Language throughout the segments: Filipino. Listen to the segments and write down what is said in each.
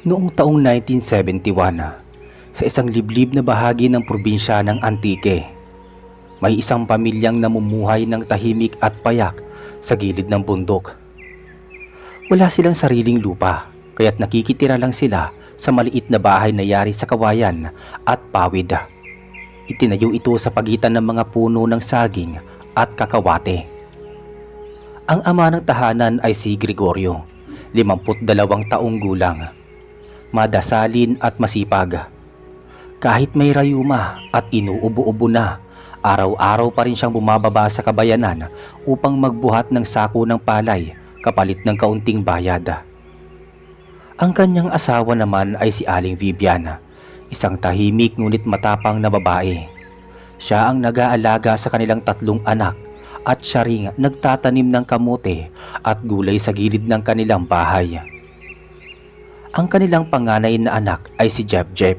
Noong taong 1971, sa isang liblib na bahagi ng probinsya ng Antique, may isang pamilyang namumuhay ng tahimik at payak sa gilid ng bundok. Wala silang sariling lupa, kaya't nakikitira lang sila sa maliit na bahay na yari sa kawayan at pawid. Itinayo ito sa pagitan ng mga puno ng saging at kakawate. Ang ama ng tahanan ay si Gregorio, 52 taong gulang. Madasalin at masipag. Kahit may rayuma at inuubo-ubo na, araw-araw pa rin siyang bumababa sa kabayanan upang magbuhat ng sako ng palay kapalit ng kaunting bayad. Ang kanyang asawa naman ay si Aling Vivian, isang tahimik ngunit matapang na babae. Siya ang nag-aalaga sa kanilang 3 anak at siya ring nagtatanim ng kamote at gulay sa gilid ng kanilang bahay. Ang kanilang panganay na anak ay si Jep-Jep,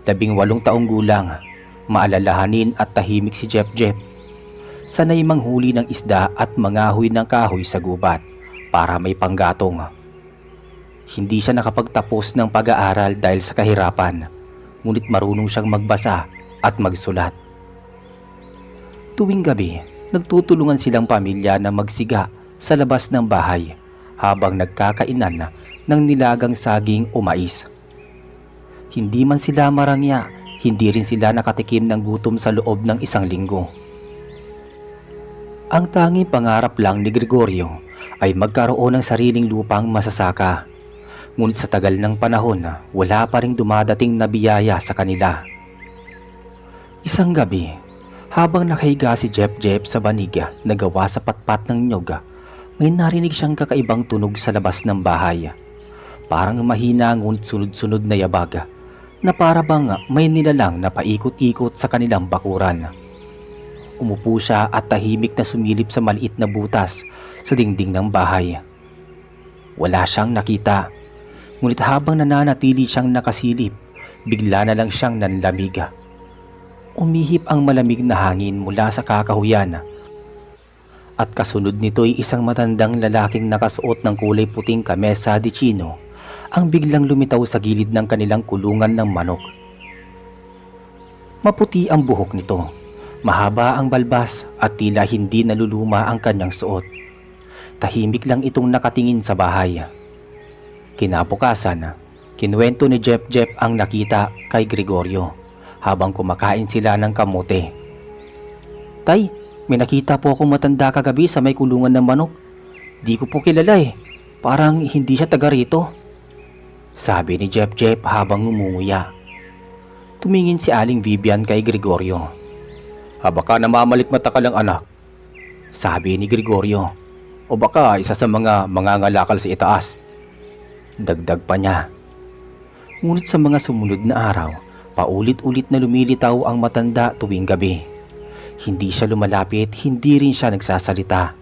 18 taong gulang. Maalalahanin at tahimik si Jep-Jep. Sanay manghuli ng isda at mangahoy ng kahoy sa gubat para may panggatong. Hindi siya nakapagtapos ng pag-aaral dahil sa kahirapan, ngunit marunong siyang magbasa at magsulat. Tuwing gabi, nagtutulungan silang pamilya na magsiga sa labas ng bahay habang nagkakainan ng nilagang saging o mais. Hindi man sila marangya, hindi rin sila nakatikim ng gutom sa loob ng 1 linggo. Ang tanging pangarap lang ni Gregorio ay magkaroon ng sariling lupang masasaka. Ngunit sa tagal ng panahon, wala pa ring dumadating na biyaya sa kanila. Isang gabi, habang nakahiga si Jep-Jep sa banig na gawa sa patpat ng nyog, may narinig siyang kakaibang tunog sa labas ng bahay. Parang mahina ngunit sunod-sunod na yabag, na para bang may nilalang na paikot-ikot sa kanilang bakuran. Umupo siya at tahimik na sumilip sa maliit na butas sa dingding ng bahay. Wala siyang nakita, ngunit habang nananatili siyang nakasilip, bigla na lang siyang nanlamig. Umihip ang malamig na hangin mula sa kakahuyan, at kasunod nito'y isang matandang lalaking nakasuot ng kulay puting kamesa de chino ang biglang lumitaw sa gilid ng kanilang kulungan ng manok. Maputi ang buhok nito, mahaba ang balbas at tila hindi naluluma ang kanyang suot. Tahimik lang itong nakatingin sa bahay. Kinabukasan, kinuwento ni Jep-Jep ang nakita kay Gregorio habang kumakain sila ng kamote. "Tay, may nakita po akong matanda kagabi sa may kulungan ng manok. Di ko po kilala eh. Parang hindi siya taga rito," sabi ni Jep-Jep habang ngumunguya. Tumingin si Aling Vivian kay Gregorio. "Baka namamalikmata ka lang, anak," sabi ni Gregorio. "O baka isa sa mga mangangalakal sa itaas," dagdag pa niya. Ngunit sa mga sumunod na araw, paulit-ulit na lumilitaw ang matanda tuwing gabi. Hindi siya lumalapit, hindi rin siya nagsasalita.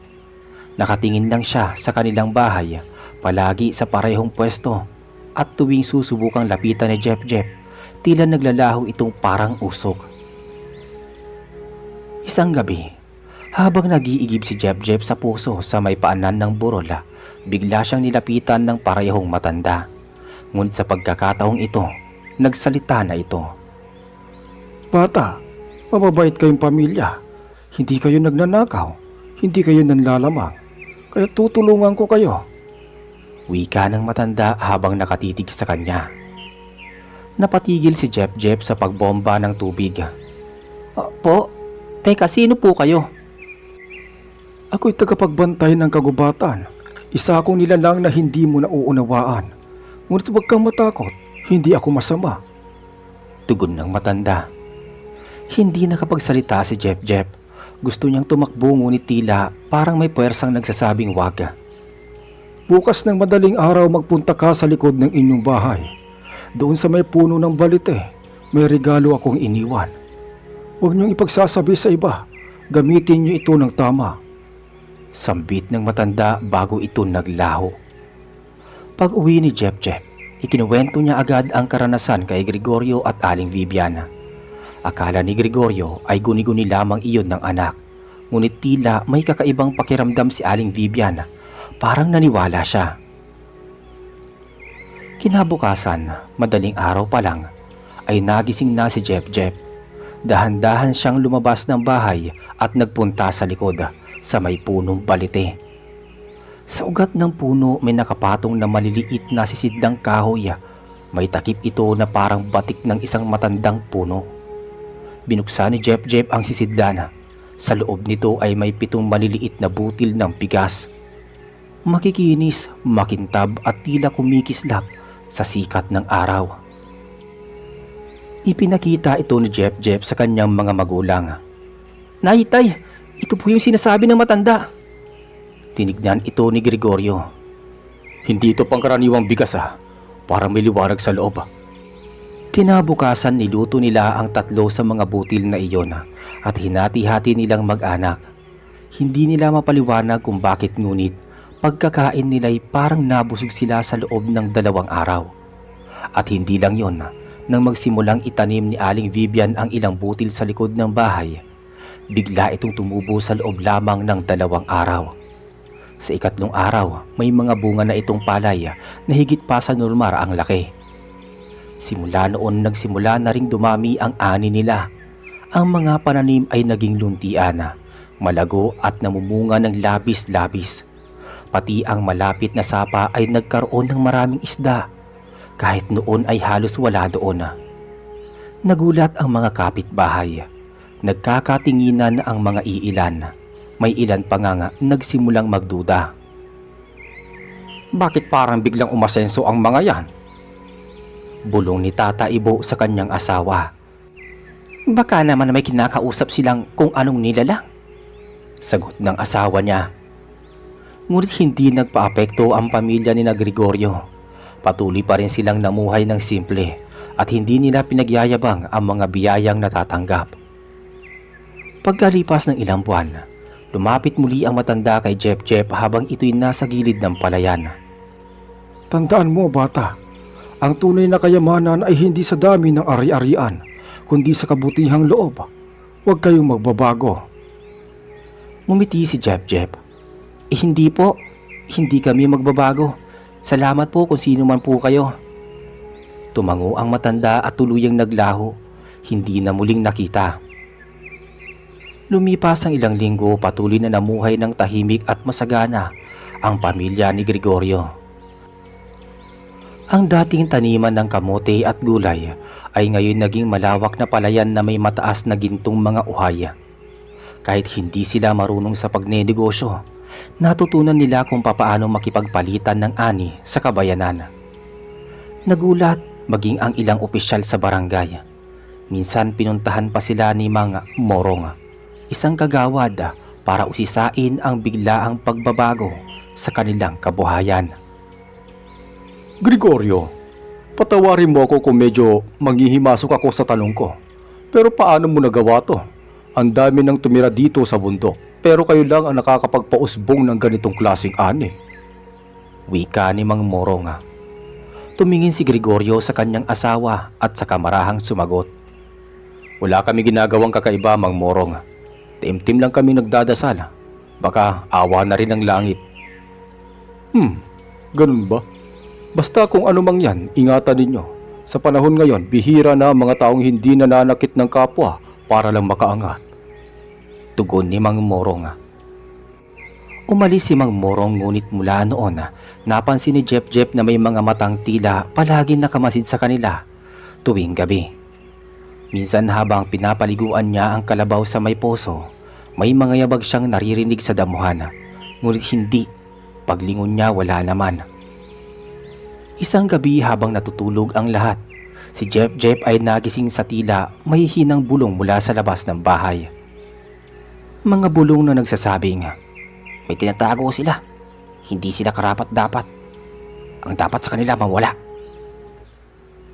Nakatingin lang siya sa kanilang bahay, palagi sa parehong pwesto, at tuwing susubukang lapitan ni Jep-Jep, tila naglalaho itong parang usok. Isang gabi, habang nag-iigib si Jep-Jep sa puso sa may paanan ng burol, bigla siyang nilapitan ng parehong matanda. Ngunit sa pagkakataong ito, nagsalita na ito. "Bata, mababait kayong pamilya. Hindi kayo nagnanakaw, hindi kayo nanlalamang, kaya tutulungan ko kayo," wika ng matanda habang nakatitig sa kanya. Napatigil si Jep-Jep sa pagbomba ng tubig. Po, teka, sino po kayo?" "Ako'y tagapagbantay ng kagubatan. Isa akong nilalang na hindi mo nauunawaan. Ngunit huwag kang matakot, hindi ako masama," tugon ng matanda. Hindi nakapagsalita si Jep-Jep. Gusto niyang tumakbo ngunit tila parang may puwersang nagsasabing wag. "Bukas ng madaling araw magpunta ka sa likod ng inyong bahay. Doon sa may puno ng balite, may regalo akong iniwan. Huwag niyong ipagsasabi sa iba. Gamitin niyo ito ng tama," sambit ng matanda bago ito naglaho. Pag-uwi ni Jep-Jep, ikinuwento niya agad ang karanasan kay Gregorio at Aling Vivian. Akala ni Gregorio ay guni-guni lamang iyon ng anak, ngunit tila may kakaibang pakiramdam si Aling Vivian. Parang naniwala siya. Kinabukasan, madaling araw pa lang, ay nagising na si Jep. Dahan-dahan siyang lumabas ng bahay at nagpunta sa likod sa may punong balite. Sa ugat ng puno may nakapatong na maliliit na sisidlang kahoy. May takip ito na parang batik ng isang matandang puno. Binuksan ni Jep ang sisidlan. Sa loob nito ay may 7 maliliit na butil ng bigas. Makikinis, makintab at tila kumikislap sa sikat ng araw. Ipinakita ito ni Jep sa kanyang mga magulang. "Nay, tay, ito po yung sinasabi ng matanda." Tinignan ito ni Gregorio. "Hindi ito pangkaraniwang bigas Parang may liwanag sa loob." Kinabukasan niluto nila ang 3 sa mga butil na iyon at hinati-hati nilang mag-anak. Hindi nila mapaliwanag kung bakit, ngunit pagkakain nila'y parang nabusog sila sa loob ng 2 araw. At hindi lang yon, nang magsimulang itanim ni Aling Vivian ang ilang butil sa likod ng bahay, bigla itong tumubo sa loob lamang ng 2 araw. Sa 3 araw, may mga bunga na itong palay na higit pa sa normal ang laki. Simula noon nagsimula na ring dumami ang ani nila. Ang mga pananim ay naging luntian, malago at namumunga ng labis-labis. Pati ang malapit na sapa ay nagkaroon ng maraming isda, kahit noon ay halos wala doon. Nagulat ang mga kapitbahay. Nagkakatinginan ang mga iilan. May ilan pa nga nagsimulang magduda. "Bakit parang biglang umasenso ang mga yan?" Bulong ni Tata Ibo sa kanyang asawa. "Baka naman may kinakausap silang kung anong nilalang," sagot ng asawa niya. Ngunit hindi nagpaapekto ang pamilya ni Gregorio. Patuloy pa rin silang namuhay ng simple at hindi nila pinagyayabang ang mga biyayang natatanggap. Pagkalipas ng ilang buwan, lumapit muli ang matanda kay Jep habang ito'y nasa gilid ng palayan. "Tandaan mo, bata, ang tunay na kayamanan ay hindi sa dami ng ari-arian, kundi sa kabutihang loob. Huwag kayong magbabago." Ngumiti si Jep. Hindi po, hindi kami magbabago. Salamat po kung sino man po kayo." Tumango ang matanda at tuluyang naglaho, hindi na muling nakita. Lumipas ang ilang linggo, patuloy na namuhay ng tahimik at masagana ang pamilya ni Gregorio. Ang dating taniman ng kamote at gulay ay ngayon naging malawak na palayan na may mataas na gintong mga uhay. Kahit hindi sila marunong sa pagnenegosyo, natutunan nila kung papaano makipagpalitan ng ani sa kabayanan. Nagulat maging ang ilang opisyal sa barangay. Minsan pinuntahan pa sila ni Mang Morong, isang kagawad, para usisain ang biglaang pagbabago sa kanilang kabuhayan. "Gregorio, patawarin mo ako kung medyo manghihimasok ako sa tanong ko. Pero paano mo nagawa to? Ang dami nang tumira dito sa bundok, pero kayo lang ang nakakapagpausbong ng ganitong klaseng ani." Wika ni Mang Morong. Tumingin si Gregorio sa kanyang asawa at sa kamarahang sumagot. "Wala kami ginagawang kakaiba, Mang Morong. Taimtim lang kami nagdadasal. Baka awa na rin ng langit." Ganun ba? Basta kung ano mang yan, ingatan ninyo. Sa panahon ngayon, bihira na ang mga taong hindi nananakit ng kapwa para lang makaangat." Tugon ni Mang Morong. Umalis si Mang Morong, ngunit mula noon napansin ni Jep na may mga matang tila palaging nakamasid sa kanila tuwing gabi. Minsan habang pinapaliguan niya ang kalabaw sa may poso, may mga yabag siyang naririnig sa damuhan, ngunit hindi. Paglingon niya, wala naman. Isang gabi habang natutulog ang lahat, si Jep ay nagising sa tila may hinang bulong mula sa labas ng bahay. Mga bulong na nagsasabing, "May tinatago sila. Hindi sila karapat-dapat. Ang dapat sa kanila mawala."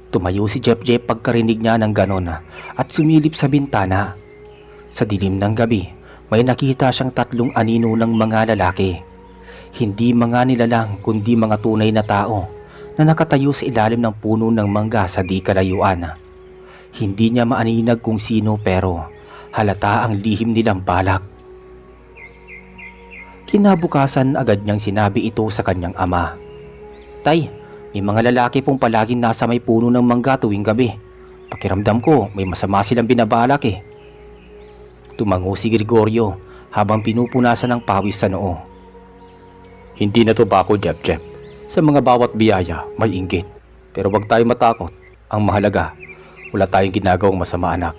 Tumayo si Jep pagkarinig niya ng ganon at sumilip sa bintana. Sa dilim ng gabi, may nakita siyang 3 anino ng mga lalaki. Hindi mga nilalang kundi mga tunay na tao na nakatayo sa ilalim ng puno ng mangga sa di kalayuan. Hindi niya maaninag kung sino, pero halata ang lihim nilang balak. Kinabukasan agad niyang sinabi ito sa kanyang ama. "Tay, May mga lalaki pong palaging nasa may puno ng mangga tuwing gabi. Pakiramdam ko may masama silang binabalak eh. Tumango si Gregorio habang pinupunasan ng pawis sa noo. Hindi na to bako, Jep. Sa mga bawat biyaya, may inggit. Pero wag tayo matakot. Ang mahalaga, wala tayong ginagawang masama, anak.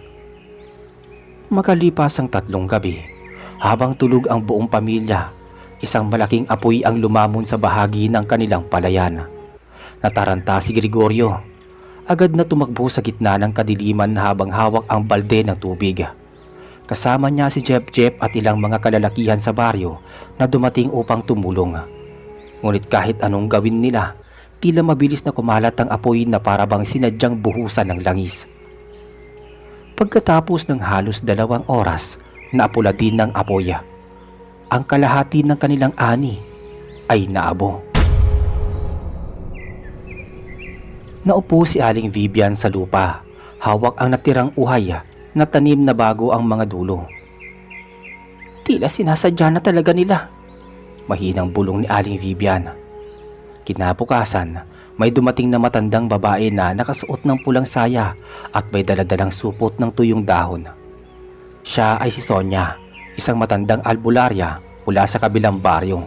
Makalipas ang 3 gabi, habang tulog ang buong pamilya, isang malaking apoy ang lumamon sa bahagi ng kanilang palayan. Nataranta si Gregorio. Agad na tumakbo sa gitna ng kadiliman habang hawak ang balde ng tubig. Kasama niya si Jep at ilang mga kalalakihan sa baryo na dumating upang tumulong. Ngunit kahit anong gawin nila, tila mabilis na kumalat ang apoy na parabang sinadyang buhusan ng langis. Pagkatapos ng halos 2 oras, naapula din ng apoy. Ang kalahati ng kanilang ani ay naabo. Naupo si Aling Vivian sa lupa, hawak ang natirang uhay na tanim na bago ang mga dulo. Tila sinasadya na talaga nila. Mahinang bulong ni Aling Vivian. Kinabukasan, may dumating na matandang babae na nakasuot ng pulang saya at may daladalang supot ng tuyong dahon. Siya ay si Sonia, isang matandang albularya mula sa kabilang baryo.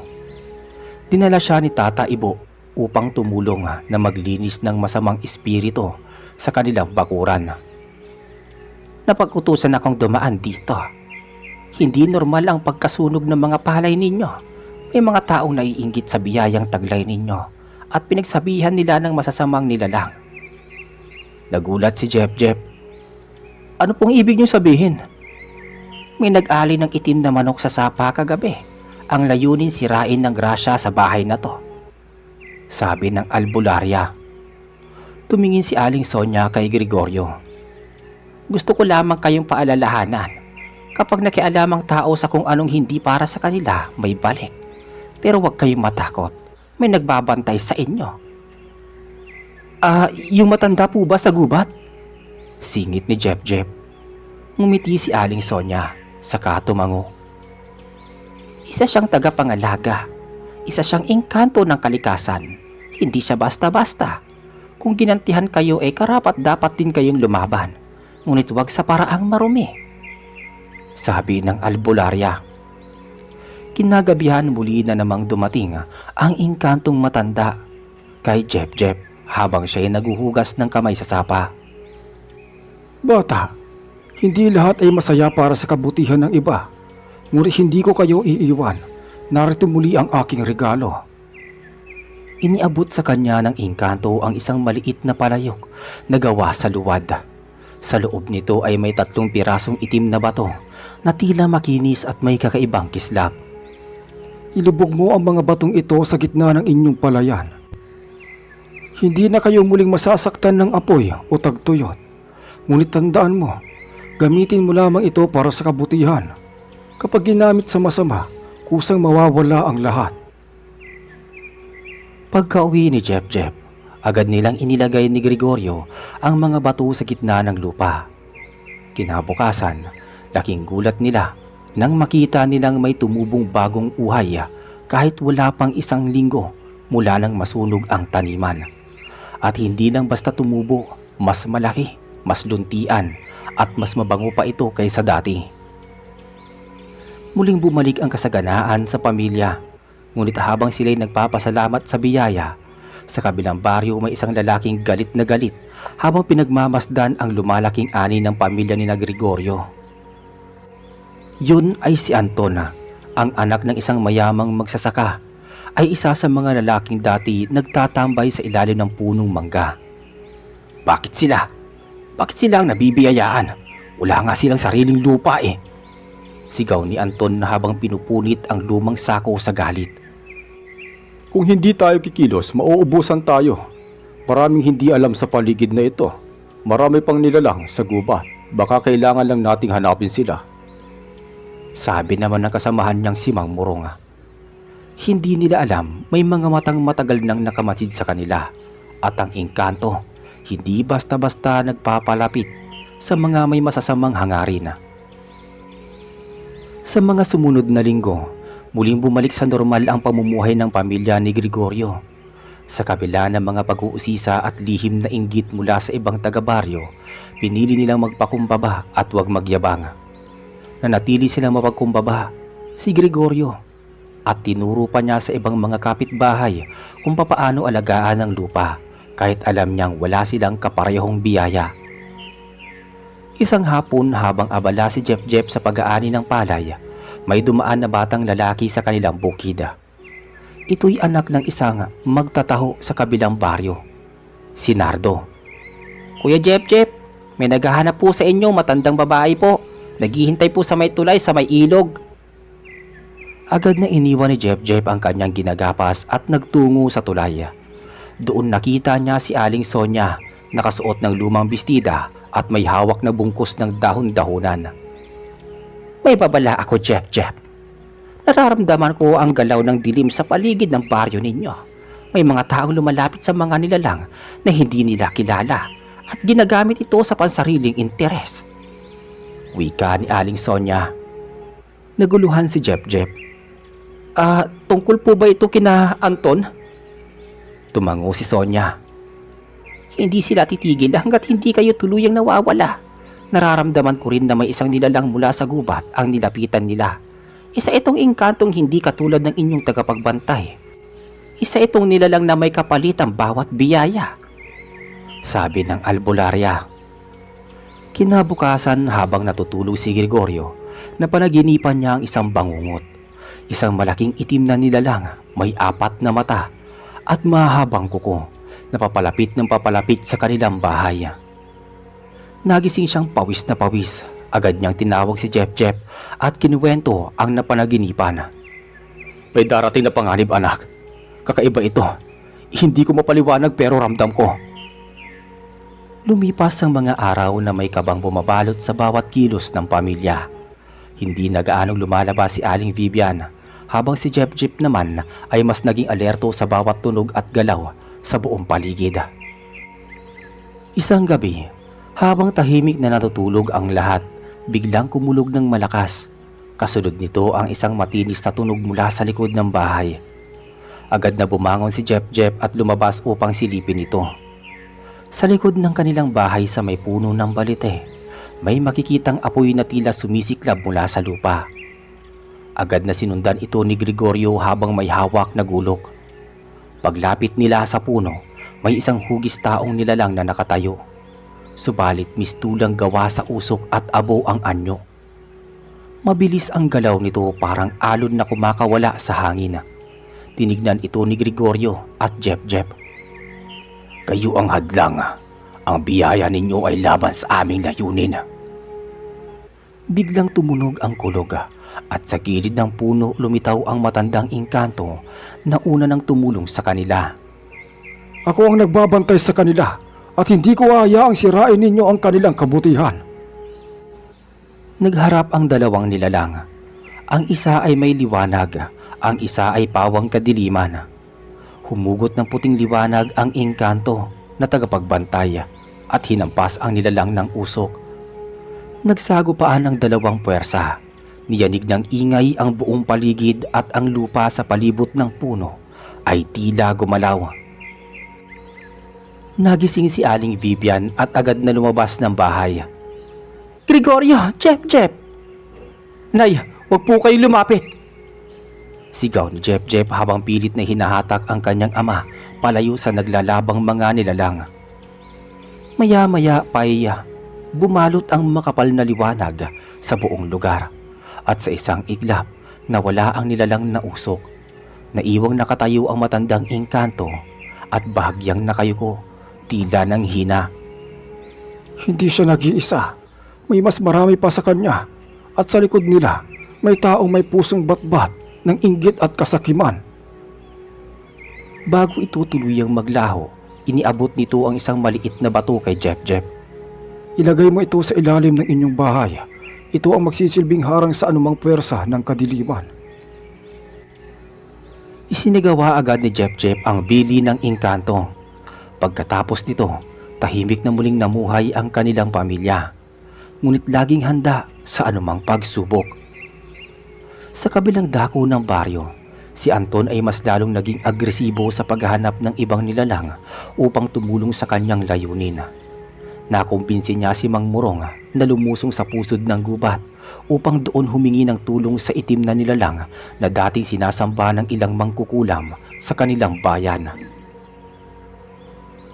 Dinala siya ni Tata Ibo upang tumulong na maglinis ng masamang espiritu sa kanilang bakuran. Napag-utusan akong dumaan dito. Hindi normal ang pagkasunog ng mga palay ninyo. May mga taong naiinggit sa biyayang taglay ninyo at pinagsabihan nila ng masasamang nilalang. Nagulat si Jep. Ano pong ibig niyo sabihin? May nag-ali ng itim na manok sa sapa kagabi. Ang layunin sirain ng grasya sa bahay na to, sabi ng albularya. Tumingin si Aling Sonia kay Gregorio. Gusto ko lamang kayong paalalahanan. Kapag nakialamang tao sa kung anong hindi para sa kanila, may balik. Pero huwag kayong matakot. May nagbabantay sa inyo. Yung matanda po ba sa gubat? Singit ni Jep. Ngumiti si Aling Sonia, saka tumango. Isa siyang tagapangalaga. Isa siyang engkanto ng kalikasan. Hindi siya basta-basta. Kung ginantihan kayo karapat dapat din kayong lumaban. Ngunit huwag sa paraang marumi, sabi ng albularya. Kinagabihan muli na namang dumating ang engkantong matanda kay Jep habang siya ay naguhugas ng kamay sa sapa. Bata, hindi lahat ay masaya para sa kabutihan ng iba. Ngunit hindi ko kayo iiwan. Narito muli ang aking regalo. Iniabot sa kanya ng engkanto ang isang maliit na palayok na gawa sa luwad. Sa loob nito ay may 3 pirasong itim na bato na tila makinis at may kakaibang kislap. Ilubog mo ang mga batong ito sa gitna ng inyong palayan. Hindi na kayo muling masasaktan ng apoy o tagtuyot. Ngunit tandaan mo, gamitin mo lamang ito para sa kabutihan. Kapag ginamit sa masama, kusang mawawala ang lahat. Pagka-uwi ni Jep, agad nilang inilagay ni Gregorio ang mga bato sa gitna ng lupa. Kinabukasan, laking gulat nila nang makita nilang may tumubong bagong uhay kahit wala pang 1 linggo mula nang masunog ang taniman. At hindi lang basta tumubo, mas malaki, mas luntian at mas mabango pa ito kaysa dati. Muling bumalik ang kasaganaan sa pamilya, ngunit habang sila'y nagpapasalamat sa biyaya, sa kabilang baryo may isang lalaking galit na galit habang pinagmamasdan ang lumalaking ani ng pamilya ni Gregorio. Yun ay si Antona, ang anak ng isang mayamang magsasaka, ay isa sa mga lalaking dati nagtatambay sa ilalim ng punong mangga. Bakit sila? Bakit sila ang nabibiyayaan? Wala nga silang sariling lupa Sigaw ni Anton na habang pinupunit ang lumang sako sa galit. Kung hindi tayo kikilos, mauubusan tayo. Maraming hindi alam sa paligid na ito. Marami pang nilalang sa gubat. Baka kailangan lang nating hanapin sila, sabi naman ng kasamahan niyang si Mang Murong. Hindi nila alam may mga matang matagal nang nakamasid sa kanila at ang engkanto hindi basta-basta nagpapalapit sa mga may masasamang hangarin. Sa mga sumunod na linggo, muling bumalik sa normal ang pamumuhay ng pamilya ni Gregorio. Sa kabila ng mga pag-uusisa at lihim na inggit mula sa ibang taga-baryo, pinili nilang magpakumbaba at huwag magyabang. Nanatili silang mapagkumbaba, si Gregorio, at tinuro pa niya sa ibang mga kapitbahay kung papaano alagaan ang lupa kahit alam niyang wala silang kaparehong biyaya. Isang hapon habang abala si Jeff sa pag-aani ng palay, may dumaan na batang lalaki sa kanilang bukid. Ito'y anak ng isang magtataho sa kabilang baryo, si Nardo. "Kuya Jeff, may naghahanap po sa inyo, matandang babae po. Naghihintay po sa may tulay sa may ilog." Agad na iniwan ni Jeff ang kanyang ginagapas at nagtungo sa tulay. Doon nakita niya si Aling Sonia, nakasuot ng lumang bestida at may hawak na bungkus ng dahon-dahonan. "May babala ako, Jeff. Nararamdaman ko ang galaw ng dilim sa paligid ng baryo ninyo. May mga taong lumalapit sa mga nilalang na hindi nila kilala at ginagamit ito sa pansariling interes." Wika ni Aling Sonia. Naguluhan si Jeff. Tungkol po ba ito kina Anton?" Tumango si Sonia. "Hindi sila titigil hanggat hindi kayo tuluyang nawawala. Nararamdaman ko rin na may isang nilalang mula sa gubat ang nilapitan nila. Isa itong engkantong hindi katulad ng inyong tagapagbantay. Isa itong nilalang na may kapalit ang bawat biyaya," sabi ng albularya. Kinabukasan habang natutulog si Gregorio, napanaginipan niya ang isang bangungot. Isang malaking itim na nilalang, may 4 na mata at mahabang kuko na papalapit ng papalapit sa kanilang bahay. Nagising siyang pawis na pawis. Agad niyang tinawag si Jeff at kinuwento ang napanaginipan. "May darating na panganib, anak. Kakaiba ito. Hindi ko mapaliwanag pero ramdam ko." Lumipas ang mga araw na may kabang bumabalot sa bawat kilos ng pamilya. Hindi na gaanong lumalabas si Aling Vivian, habang si Jeff naman ay mas naging alerto sa bawat tunog at galaw sa buong paligid. Isang gabi, habang tahimik na natutulog ang lahat, biglang kumulog ng malakas. Kasunod nito ang isang matinis na tunog mula sa likod ng bahay. Agad na bumangon si Jeff at lumabas upang silipin ito. Sa likod ng kanilang bahay sa may puno ng balite, may makikitang apoy na tila sumisiklab mula sa lupa. Agad na sinundan ito ni Gregorio habang may hawak na gulok. Paglapit nila sa puno, may isang hugis taong nilalang na nakatayo. Subalit mistulang gawa sa usok at abo ang anyo. Mabilis ang galaw nito, parang alon na kumakawala sa hangin. Tinignan ito ni Gregorio at Jeff. "Kayo ang hadlang. Ang biyaya ninyo ay laban sa aming layunin." Biglang tumunog ang kulog at sa gilid ng puno lumitaw ang matandang engkanto na una nang tumulong sa kanila. "Ako ang nagbabantay sa kanila at hindi ko hayaang sirain ninyo ang kanilang kabutihan." Nagharap ang dalawang nilalang. Ang isa ay may liwanag, ang isa ay pawang kadiliman. Humugot ng puting liwanag ang engkanto na tagapagbantay at hinampas ang nilalang ng usok. Nagsagupaan ang dalawang puwersa. Niyanig ng ingay ang buong paligid at ang lupa sa palibot ng puno ay tila gumalaw. Nagising si Aling Vivian at agad na lumabas ng bahay. "Gregorio, Jeff! Nay, wag po kayo lumapit!" Sigaw ni Jeff habang pilit na hinahatak ang kanyang ama palayo sa naglalabang mga nilalang. Maya-maya pa bumalot ang makapal na liwanag sa buong lugar at sa isang iglap nawala ang nilalang na usok. Naiwang nakatayo ang matandang engkanto at bahagyang nakayuko, tila ng hina. Hindi siya nag-iisa. May mas marami pa sa kanya. At sa likod nila, may taong may pusong batbat ng inggit at kasakiman. Bago ito tuluyang maglaho, iniabot nito ang isang maliit na bato kay Jeff. Ilagay mo ito sa ilalim ng inyong bahay. Ito ang magsisilbing harang sa anumang puwersa ng kadiliman. Isinagawa agad ni Jeff ang bili ng engkanto. Pagkatapos nito, tahimik na muling namuhay ang kanilang pamilya. Ngunit laging handa sa anumang pagsubok. Sa kabilang dako ng baryo, Si Anton ay mas lalong naging agresibo sa paghahanap ng ibang nilalang upang tumulong sa kanyang layunin. Nakumbinsi niya si Mang Murong na lumusong sa pusod ng gubat upang doon humingi ng tulong sa itim na nilalang na dating sinasamba ng ilang mangkukulam sa kanilang bayan.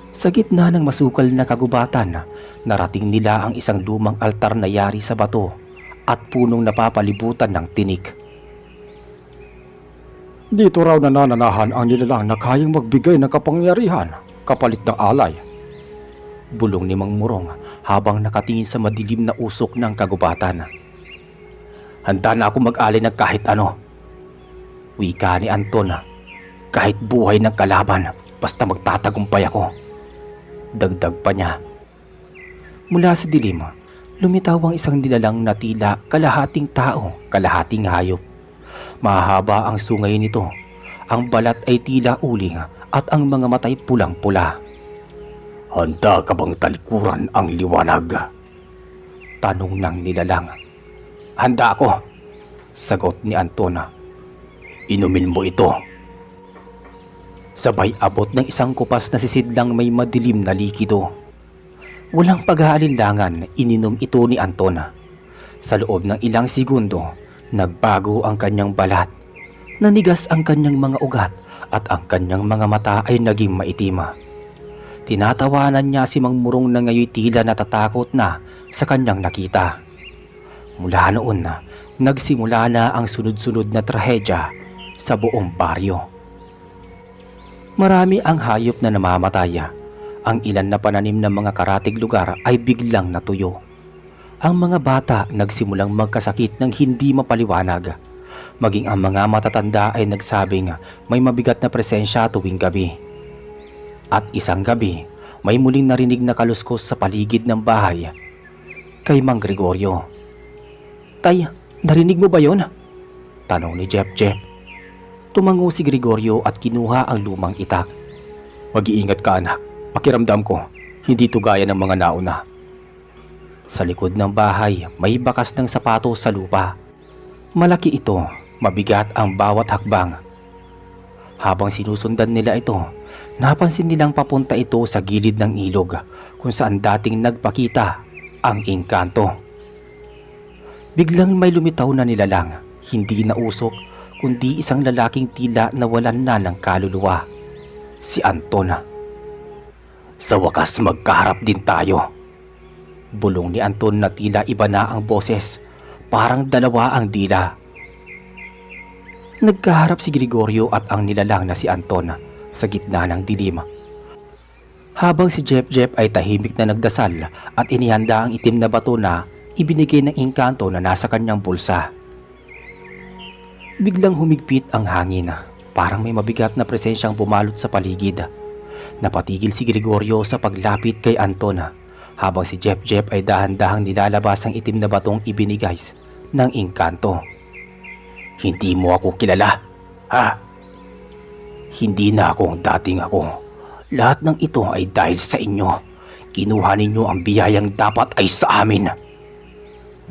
Sa gitna ng masukal na kagubatan, narating nila ang isang lumang altar na yari sa bato at punong napapalibutan ng tinik. Dito raw nanananahan ang nilalang na kayang magbigay ng kapangyarihan kapalit ng alay. Bulong ni Mang Murong habang nakatingin sa madilim na usok ng kagubatan. Handa na ako mag-alay ng kahit ano. Wika ni Anton, kahit buhay ng kalaban basta magtatagumpay ako. Dagdag pa niya. Mula sa dilim, lumitaw ang isang nilalang na tila kalahating tao, kalahating hayop. Mahaba ang sungay nito. Ang balat ay tila uling at ang mga matay pulang-pula. Handa ka bang talikuran ang liwanag? Tanong ng nilalang. Handa ako, sagot ni Anton. Inumin mo ito. Sabay abot ng isang kupas na sisidlang may madilim na likido. Walang pag-aalinlangan, ininom ito ni Anton. Sa loob ng ilang segundo, nagbago ang kanyang balat. Nanigas ang kanyang mga ugat at ang kanyang mga mata ay naging maitim. Tinatawanan niya si Mang Murong na ngayon tila natatakot na sa kanyang nakita. Mula noon na, nagsimula na ang sunod-sunod na trahedya sa buong baryo. Marami ang hayop na namamatay. Ang ilan na pananim ng mga karatig lugar ay biglang natuyo. Ang mga bata nagsimulang magkasakit ng hindi mapaliwanag. Maging ang mga matatanda ay nagsabing may mabigat na presensya tuwing gabi. At isang gabi, may muling narinig na kaluskos sa paligid ng bahay kay Mang Gregorio. Tay, narinig mo ba yon? Tanong ni Jep. Tumango si Gregorio at kinuha ang lumang itak. Mag-iingat ka anak, pakiramdam ko, hindi to gaya ng mga nauna. Sa likod ng bahay, may bakas ng sapatos sa lupa. Malaki ito, mabigat ang bawat hakbang. Habang sinusundan nila ito, napansin nilang papunta ito sa gilid ng ilog kung saan dating nagpakita ang engkanto. Biglang may lumitaw na nilalang, hindi na usok kundi isang lalaking tila nawalan na ng kaluluwa. Si Anton. Sa wakas magkaharap din tayo. Bulong ni Anton na tila iba na ang boses, parang dalawa ang dila. Nagkaharap si Gregorio at ang nilalang na si Anton sa gitna ng dilim. Habang si Jep ay tahimik na nagdasal at inihanda ang itim na bato na ibinigay ng engkanto na nasa kanyang bulsa. Biglang humigpit ang hangin, parang may mabigat na presensyang bumalot sa paligid. Napatigil si Gregorio sa paglapit kay Anton habang si Jep ay dahan-dahang nilalabas ang itim na batong ibinigay ng engkanto. Hindi mo ako kilala, ha? Hindi na ako ang dating ako. Lahat ng ito ay dahil sa inyo. Kinuha ninyo ang biyayang dapat ay sa amin.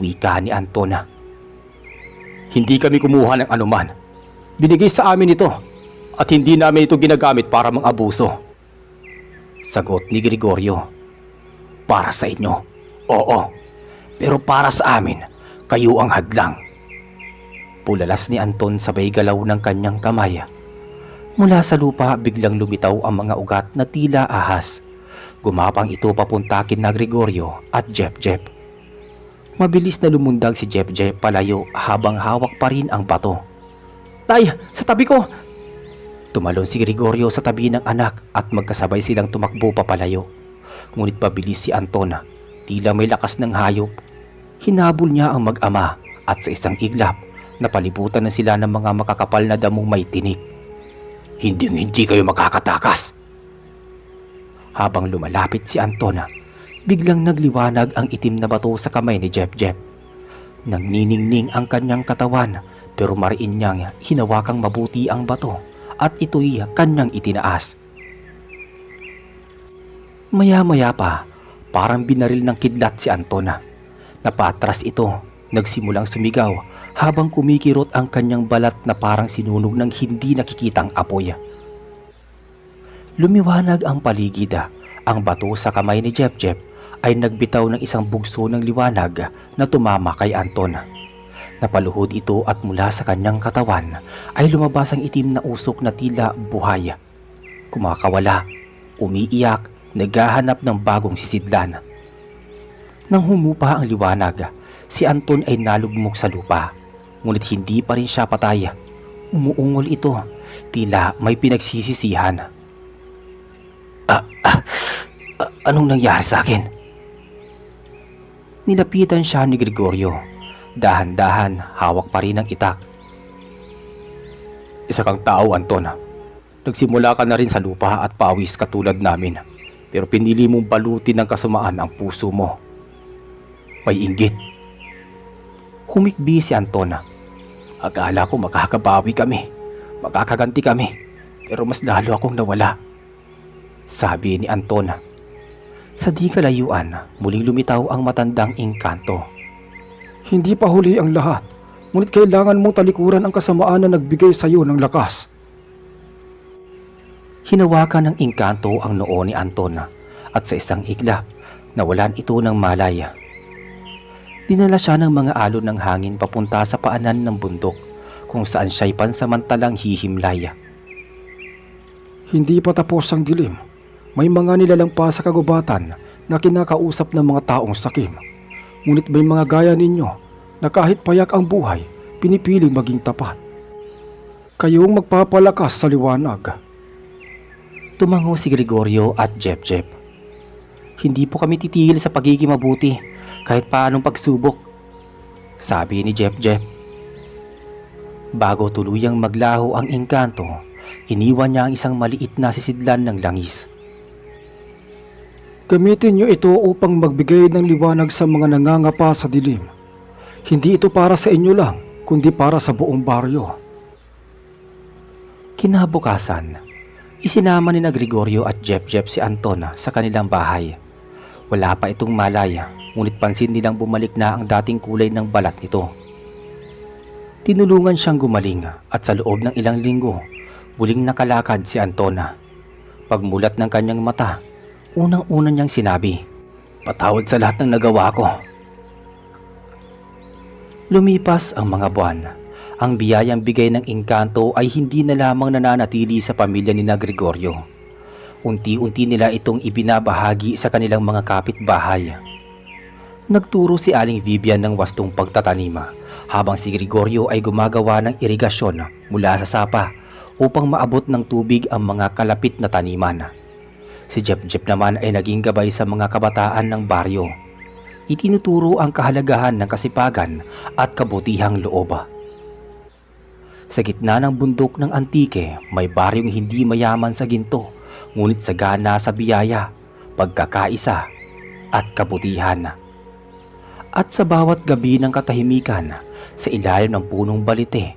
Wika ni Anton. Hindi kami kumuha ng anuman. Binigay sa amin ito at hindi namin ito ginagamit para mang-abuso. Sagot ni Gregorio. Para sa inyo, oo. Pero para sa amin, kayo ang hadlang. Pulalas ni Anton sabay galaw ng kanyang kamay. Mula sa lupa biglang lumitaw ang mga ugat na tila ahas. Gumapang ito papunta kina Gregorio at Jep. Mabilis na lumundag si Jep palayo habang hawak pa rin ang bato. Tay, sa tabi ko! Tumalon si Gregorio sa tabi ng anak at magkasabay silang tumakbo papalayo. Ngunit pabilis si Anton, tila may lakas ng hayop. Hinabol niya ang mag-ama at sa isang iglap, napalibutan na sila ng mga makakapal na damong may tinik. Hindi kayo makakatakas. Habang lumalapit si Anton, biglang nagliwanag ang itim na bato sa kamay ni Jep. Nangniningning ang kanyang katawan pero mariin niyang hinawakang mabuti ang bato at ito'y kanyang itinaas. Maya-maya pa, parang binaril ng kidlat si Anton. Napatras ito Nagsimulang sumigaw habang kumikirot ang kanyang balat na parang sinunog ng hindi nakikitang apoy. Lumiwanag ang paligid. Ang bato sa kamay ni Jep-Jep ay nagbitaw ng isang bugso ng liwanag na tumama kay Anton. Napaluhod ito at mula sa kanyang katawan ay lumabas ang itim na usok na tila buhay. Kumakawala, umiiyak, naghahanap ng bagong sisidlan. Nang humupa ang liwanag, si Anton ay nalugmok sa lupa. Ngunit hindi pa rin siya patay. Umuungol ito, tila may pinagsisisihan. Anong nangyari sa akin? Nilapitan siya ni Gregorio. Dahan-dahan, hawak pa rin ang itak. Isa kang tao, Anton. Nagsimula ka na rin sa lupa at pawis katulad namin. Pero pinili mong balutin ng kasamaan ang puso mo. May inggit. Humikbi si Anton. Akala ko makakabawi kami. Makakaganti kami. Pero mas lalo akong nawala. Sabi ni Anton. Sa di kalayuan, muling lumitaw ang matandang engkanto. Hindi pa huli ang lahat. Ngunit kailangan mong talikuran ang kasamaan na nagbigay sa iyo ng lakas. Hinawakan ng engkanto ang noo ni Anton at sa isang iglap, nawalan ito ng malay. Dinala siya ng mga alon ng hangin papunta sa paanan ng bundok kung saan siya'y pansamantalang hihimlay. Hindi pa tapos ang dilim. May mga nilalampas sa kagubatan na kinakausap ng mga taong sakim. Ngunit may mga gaya ninyo na kahit payak ang buhay, pinipiling maging tapat. Kayong magpapalakas sa liwanag. Tumango si Gregorio at Jep-Jep. Hindi po kami titigil sa pagiging mabuti kahit paanong pagsubok, sabi ni Jep-Jep. Bago tuluyang maglaho ang engkanto, iniwan niya ang isang maliit na sisidlan ng langis. Gamitin niyo ito upang magbigay ng liwanag sa mga nangangapa sa dilim. Hindi ito para sa inyo lang, kundi para sa buong baryo. Kinabukasan, isinama ni Gregorio at Jep-Jep si Anton sa kanilang bahay. Wala pa itong malaya, ngunit pansin nilang bumalik na ang dating kulay ng balat nito. Tinulungan siyang gumaling at sa loob ng ilang linggo, muling nakalakad si Anton. Pagmulat ng kanyang mata, unang-una niyang sinabi, "Patawad sa lahat ng nagawa ko." Lumipas ang mga buwan. Ang biyayang bigay ng engkanto ay hindi na lamang nananatili sa pamilya ni Gregorio. Unti-unti nila itong ibinabahagi sa kanilang mga kapitbahay. Nagturo si Aling Vivian ng wastong pagtatanima habang si Gregorio ay gumagawa ng irigasyon mula sa sapa upang maabot ng tubig ang mga kalapit na taniman. Si Jep-Jep naman ay naging gabay sa mga kabataan ng baryo. Itinuturo ang kahalagahan ng kasipagan at kabutihang loob. Sa gitna ng bundok ng Antique, may baryong hindi mayaman sa ginto, ngunit sagana sa biyaya, pagkakaisa at kabutihan. At sa bawat gabi ng katahimikan, sa ilalim ng punong balite,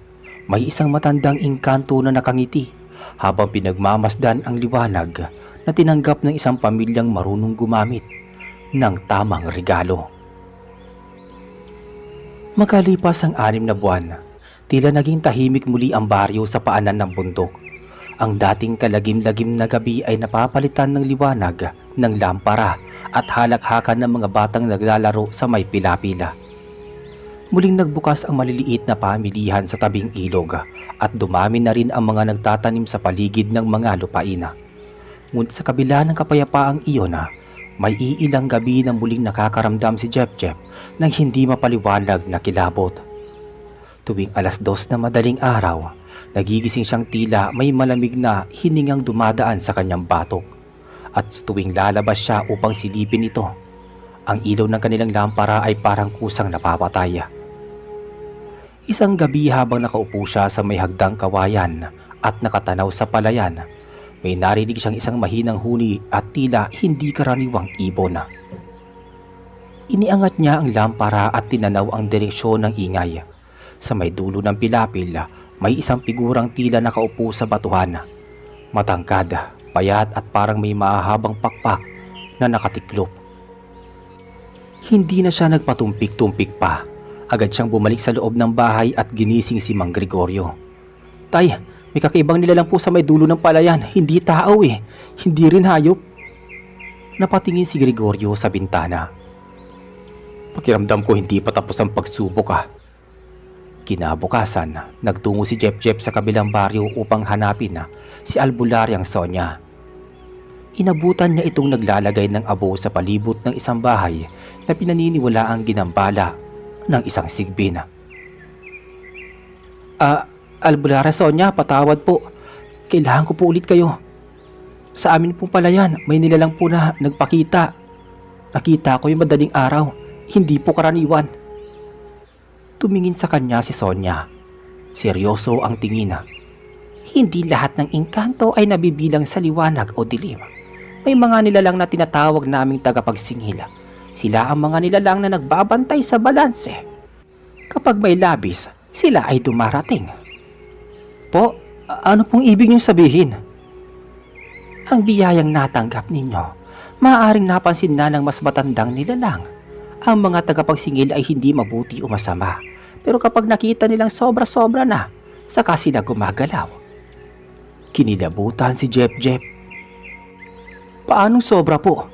may isang matandang engkanto na nakangiti habang pinagmamasdan ang liwanag na tinanggap ng isang pamilyang marunong gumamit ng tamang regalo. Makalipas ang 6 na buwan, tila naging tahimik muli ang baryo sa paanan ng bundok. Ang dating kalagim-lagim na gabi ay napapalitan ng liwanag ng lampara at halakhakan ng mga batang naglalaro sa may pila-pila. Muling nagbukas ang maliliit na pamilihan sa tabing ilog at dumami na rin ang mga nagtatanim sa paligid ng mga lupain. Ngunit sa kabila ng kapayapaang iyon, may iilang gabi na muling nakakaramdam si Jep-Jep ng hindi mapaliwanag na kilabot. Tuwing 2:00 na madaling araw, nagigising siyang tila may malamig na hiningang dumadaan sa kanyang batok. At tuwing lalabas siya upang silipin ito, ang ilaw ng kanilang lampara ay parang kusang napapatay. Isang gabi habang nakaupo siya sa may hagdang kawayan at nakatanaw sa palayan, may narinig siyang isang mahinang huni at tila hindi karaniwang ibon. Iniangat niya ang lampara at tinanaw ang direksyon ng ingay. Sa may dulo ng pilapil, may isang figurang tila nakaupo sa batuhan. Matangkad, payat at parang may mahahabang pakpak na nakatiklop. Hindi na siya nagpatumpik-tumpik pa. Agad siyang bumalik sa loob ng bahay at ginising si Mang Gregorio. Tay, may kakaibang nilalang po sa may dulo ng palayan. Hindi tao eh. Hindi rin hayop. Napatingin si Gregorio sa bintana. Pakiramdam ko hindi pa tapos ang pagsubok ah. Kinabukasan, nagtungo si Jep sa kabilang baryo upang hanapin si Albularyang Sonia. Inabutan niya itong naglalagay ng abo sa palibot ng isang bahay na pinaniniwalaang ginambala ng isang sigbin. Albularyang Sonia, patawad po. Kailangan ko po ulit kayo. Sa amin pong palayan, may nilalang po na nagpakita. Nakita ko yung madaling araw, hindi po karaniwan. Tumingin sa kanya si Sonia. Seryoso ang tingin. Hindi lahat ng engkanto ay nabibilang sa liwanag o dilim. May mga nilalang na tinatawag naming tagapagsingil. Sila ang mga nilalang na nagbabantay sa balanse. Kapag may labis, sila ay dumarating. Po, ano pong ibig niyong sabihin? Ang biyayang natanggap ninyo, maaaring napansin na ng mas matandang nilalang. Ang mga tagapagsingil ay hindi mabuti o masama. Pero kapag nakita nilang sobra-sobra na, saka sila gumagalaw. Kinilabutan si Jep. Paanong sobra po?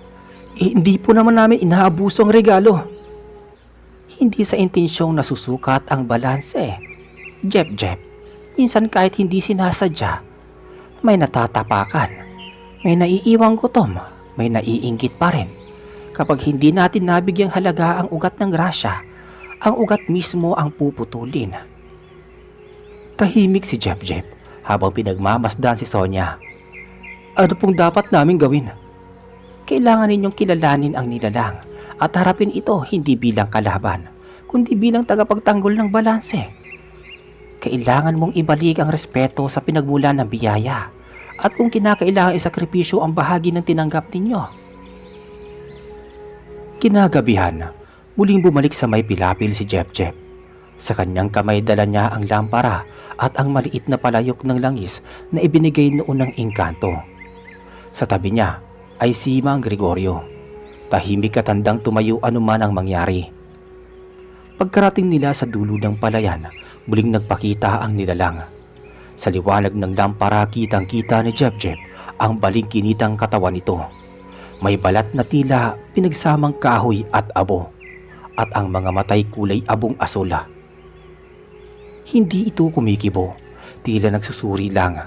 Hindi po naman namin inaabuso ang regalo. Hindi sa intensyong nasusukat ang balanse. Jep, minsan kahit hindi sinasadya, may natatapakan, may naiiwang gutom, may naiinggit pa rin. Kapag hindi natin nabigyang halaga ang ugat ng grasya, ang ugat mismo ang puputulin. Tahimik si Jep habang pinagmamasdan si Sonia. Ano pong dapat namin gawin? Kailangan ninyong kilalanin ang nilalang at harapin ito hindi bilang kalaban, kundi bilang tagapagtanggol ng balanse. Kailangan mong ibalik ang respeto sa pinagmula ng biyaya at kung kinakailangan isakripisyo ang bahagi ng tinanggap ninyo. Kinagabihan, muling bumalik sa may pilapil si Jep. Sa kanyang kamay dala niya ang lampara at ang maliit na palayok ng langis na ibinigay noon ng engkanto. Sa tabi niya ay si Mang Gregorio. Tahimik at handang tumayo anuman ang mangyari. Pagkarating nila sa dulo ng palayan, muling nagpakita ang nilalang. Sa liwanag ng lampara kitang-kita ni Jep ang balingkinitang katawan nito. May balat na tila pinagsamang kahoy at abo, at ang mga matay kulay abong asola. Hindi ito kumikibo, tila nagsusuri lang.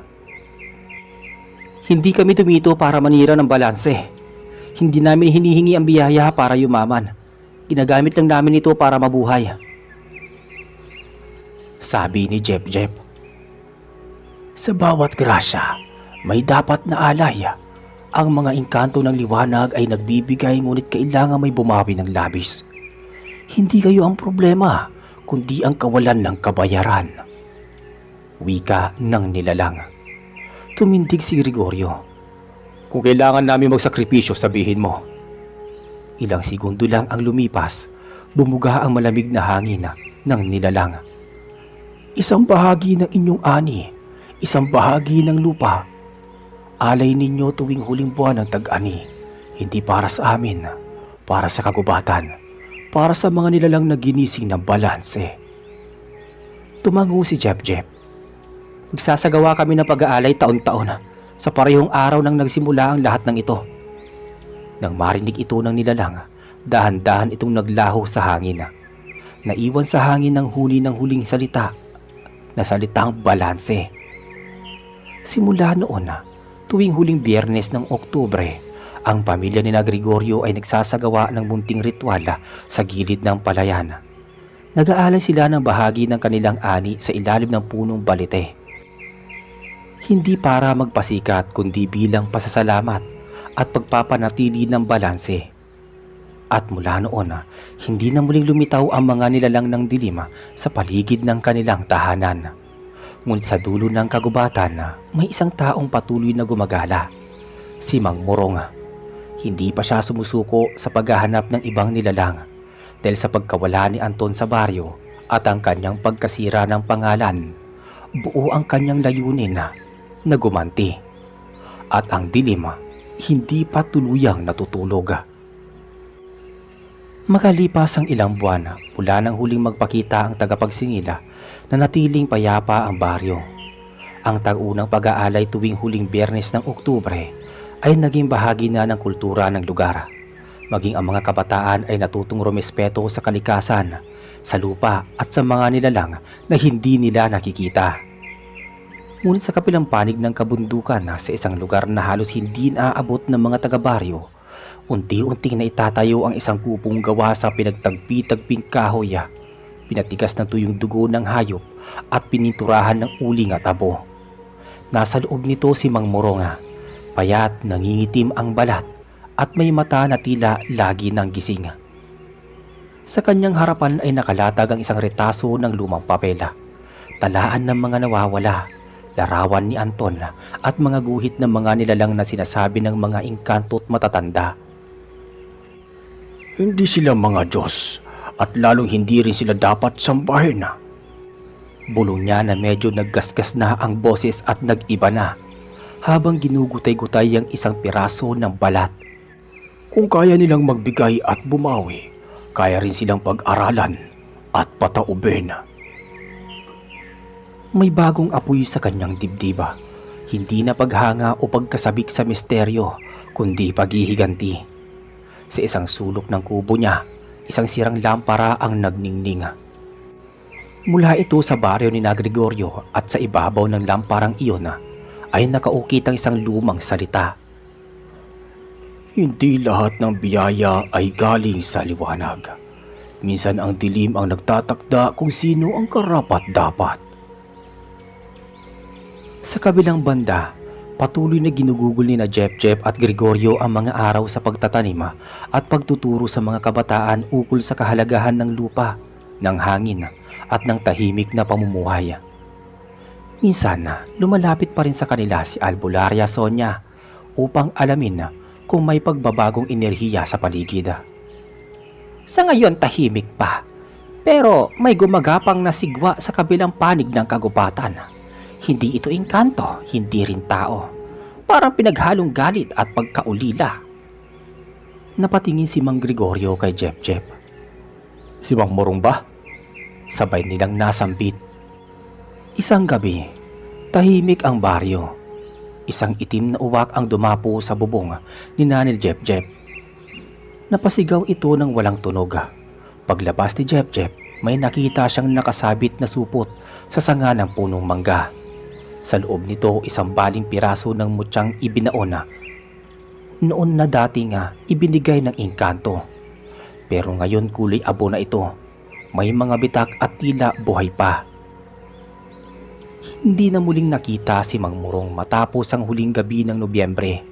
Hindi kami tumito para manira ng balanse. Hindi namin hinihingi ang biyaya para yumaman. Ginagamit lang namin ito para mabuhay. Sabi ni Jep. Sa bawat grasya, may dapat na alay. Ang mga engkanto ng liwanag ay nagbibigay ngunit kailangan may bumawi ng labis. Hindi kayo ang problema, kundi ang kawalan ng kabayaran. Wika ng nilalang. Tumindig si Gregorio. Kung kailangan namin magsakripisyo, sabihin mo. Ilang segundo lang ang lumipas, bumuga ang malamig na hangin ng nilalang. Isang bahagi ng inyong ani, isang bahagi ng lupa. Alay ninyo tuwing huling buwan ng tag-ani, hindi para sa amin, para sa kagubatan, para sa mga nilalang na ginising ng balanse. Tumango si Jep. Magsasagawa kami ng pag-aalay taon-taon sa parehong araw nang nagsimula ang lahat ng ito. Nang marinig ito ng nilalang, dahan-dahan itong naglaho sa hangin. Naiwan sa hangin ng huni ng huling salita, na salitang balanse. Simula noon, tuwing huling Biyernes ng Oktubre, ang pamilya ni Gregorio ay nagsasagawa ng munting ritual sa gilid ng palayan. Nag-aalay sila ng bahagi ng kanilang ani sa ilalim ng punong balete. Hindi para magpasikat kundi bilang pasasalamat at pagpapanatili ng balanse. At mula noon, hindi na muling lumitaw ang mga nilalang ng dilim sa paligid ng kanilang tahanan. Ngunit sa dulo ng kagubatan, may isang taong patuloy na gumagala. Si Mang Morong. Hindi pa siya sumusuko sa paghahanap ng ibang nilalang dahil sa pagkawala ni Anton sa baryo at ang kanyang pagkasira ng pangalan. Buo ang kanyang layunin na gumanti. At ang dilim hindi pa tuluyang natutulog. Makalipas ang ilang buwan mula nang huling magpakita ang tagapagsingila, nanatiling payapa ang baryo. Ang tag-unang pag-aalay tuwing huling Biyernes ng Oktubre ay naging bahagi na ng kultura ng lugar. Maging ang mga kabataan ay natutong rumespeto sa kalikasan, sa lupa at sa mga nilalang na hindi nila nakikita. Ngunit sa kabilang panig ng kabundukan sa isang lugar na halos hindi naaabot ng mga taga-baryo, unti-unting naitatayo ang isang kupong gawa sa pinagtagpi-tagping kahoy, pinatigas ng tuyong dugo ng hayop at pininturahan ng uling at abo. Nasa loob nito si Mang Morong, payat, nangingitim ang balat at may mata na tila lagi ng gising. Sa kanyang harapan ay nakalatag ang isang retaso ng lumang papel, talaan ng mga nawawala, larawan ni Anton at mga guhit ng mga nilalang na sinasabi ng mga engkanto at matatanda. Hindi sila mga Diyos at lalong hindi rin sila dapat sambahin. Bulong niya na medyo naggasgas na ang boses at nag-iba na habang ginugutay-gutay ang isang piraso ng balat. Kung kaya nilang magbigay at bumawi, kaya rin silang pag-aralan at pataubin. May bagong apoy sa kanyang dibdiba, hindi na paghanga o pagkasabik sa misteryo, kundi paghihiganti. Sa isang sulok ng kubo niya, isang sirang lampara ang nagningning. Mula ito sa baryo ni na Gregorio at sa ibabaw ng lamparang iyon ay nakaukit ang isang lumang salita. Hindi lahat ng biyaya ay galing sa liwanag. Minsan ang dilim ang nagtatakda kung sino ang karapat-dapat. Sa kabilang banda, patuloy na ginugugol ni na Jep at Gregorio ang mga araw sa pagtatanim at pagtuturo sa mga kabataan ukol sa kahalagahan ng lupa, ng hangin at ng tahimik na pamumuhay. Minsan, lumalapit pa rin sa kanila si Albularia Sonia upang alamin kung may pagbabagong enerhiya sa paligid. Sa ngayon tahimik pa, pero may gumagapang na sigwa sa kabilang panig ng kagubatan. Hindi ito engkanto, hindi rin tao. Parang pinaghalong galit at pagkaulila. Napatingin si Mang Gregorio kay Jep. Si Mang Morong ba? Sabay nilang nasambit. Isang gabi, tahimik ang baryo. Isang itim na uwak ang dumapo sa bubong ni Nanil Jep. Napasigaw ito ng walang tunog. Paglabas ni Jep, may nakita siyang nakasabit na supot sa sanga ng punong mangga. Sa loob nito isang baling piraso ng mutyang ibinaon noon na dating ibinigay ng engkanto. Pero ngayon kulay abo na ito. May mga bitak at tila buhay pa. Hindi na muling nakita si Mang Morong matapos ang huling gabi ng Nobyembre.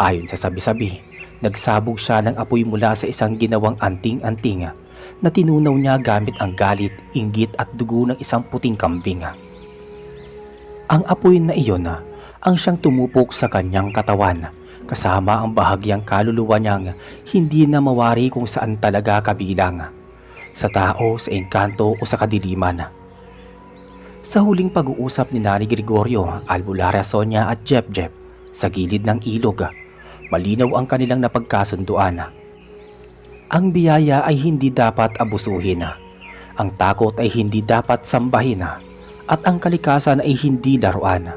Ayon sa sabi-sabi, nagsabog siya ng apoy mula sa isang ginawang anting-anting na tinunaw niya gamit ang galit, inggit at dugo ng isang puting kambing. Ang apoy na iyon ang siyang tumupok sa kanyang katawan, kasama ang bahagyang kaluluwa niyang hindi na mawari kung saan talaga kabilang, sa tao, sa engkanto o sa kadiliman. Sa huling pag-uusap ni Nani Gregorio, Albularia Sonia at Jep sa gilid ng ilog, malinaw ang kanilang napagkasunduan. Ang biyaya ay hindi dapat abusuhin, ang takot ay hindi dapat sambahin, at ang kalikasan ay hindi laruan,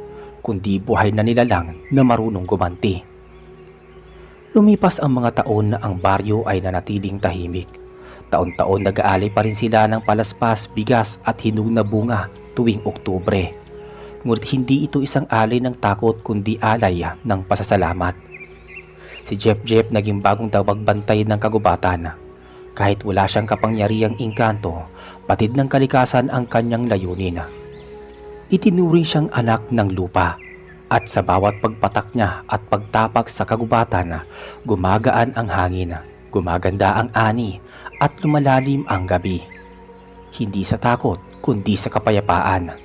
kundi buhay na nilalang na marunong gumanti. Lumipas ang mga taon na ang baryo ay nanatiling tahimik. Taon-taon nag-aalay pa rin sila ng palaspas, bigas at hinog na bunga tuwing Oktubre. Ngunit hindi ito isang alay ng takot kundi alay ng pasasalamat. Si Jep naging bagong tawagbantay ng kagubatan. Kahit wala siyang kapangyarihang engkanto, batid ng kalikasan ang kanyang layunin. Itinuring siyang anak ng lupa, at sa bawat pagpatak niya at pagtapak sa kagubatan, gumagaan ang hangin, gumaganda ang ani, at lumalalim ang gabi. Hindi sa takot, kundi sa kapayapaan.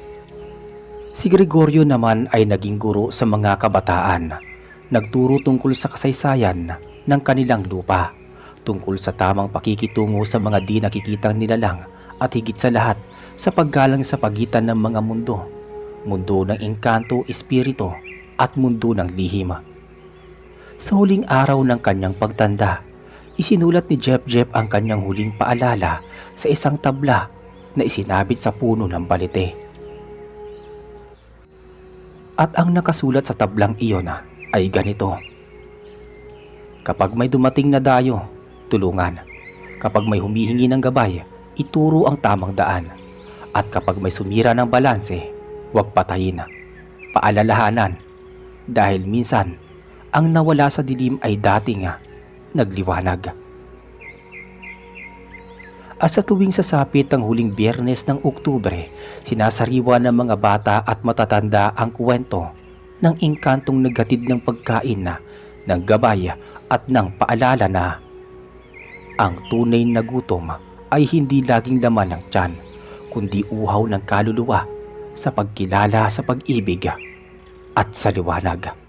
Si Gregorio naman ay naging guro sa mga kabataan. Nagturo tungkol sa kasaysayan ng kanilang lupa, tungkol sa tamang pakikitungo sa mga di nakikitang nilalang, at higit sa lahat sa paggalang sa pagitan ng mga mundo ng engkanto, espiritu at mundo ng lihim. Sa huling araw ng kanyang pagtanda, Isinulat ni Jeff ang kanyang huling paalala sa isang tabla na isinabit sa puno ng balete. At ang nakasulat sa tablang iyon ay ganito: kapag may dumating na dayo, tulungan. Kapag may humihingi ng gabay, ituro ang tamang daan. At kapag may sumira ng balanse, huwag patayin. Paalalahanan, dahil minsan, ang nawala sa dilim ay dating nagliwanag. At sa tuwing sasapit ang huling Biyernes ng Oktubre, sinasariwa ng mga bata at matatanda ang kwento ng engkantong naghatid ng pagkain ng gabay at ng paalala na ang tunay na gutom ay hindi laging laman ng tiyan, kundi uhaw ng kaluluwa sa pagkilala sa pag-ibig at sa liwanag.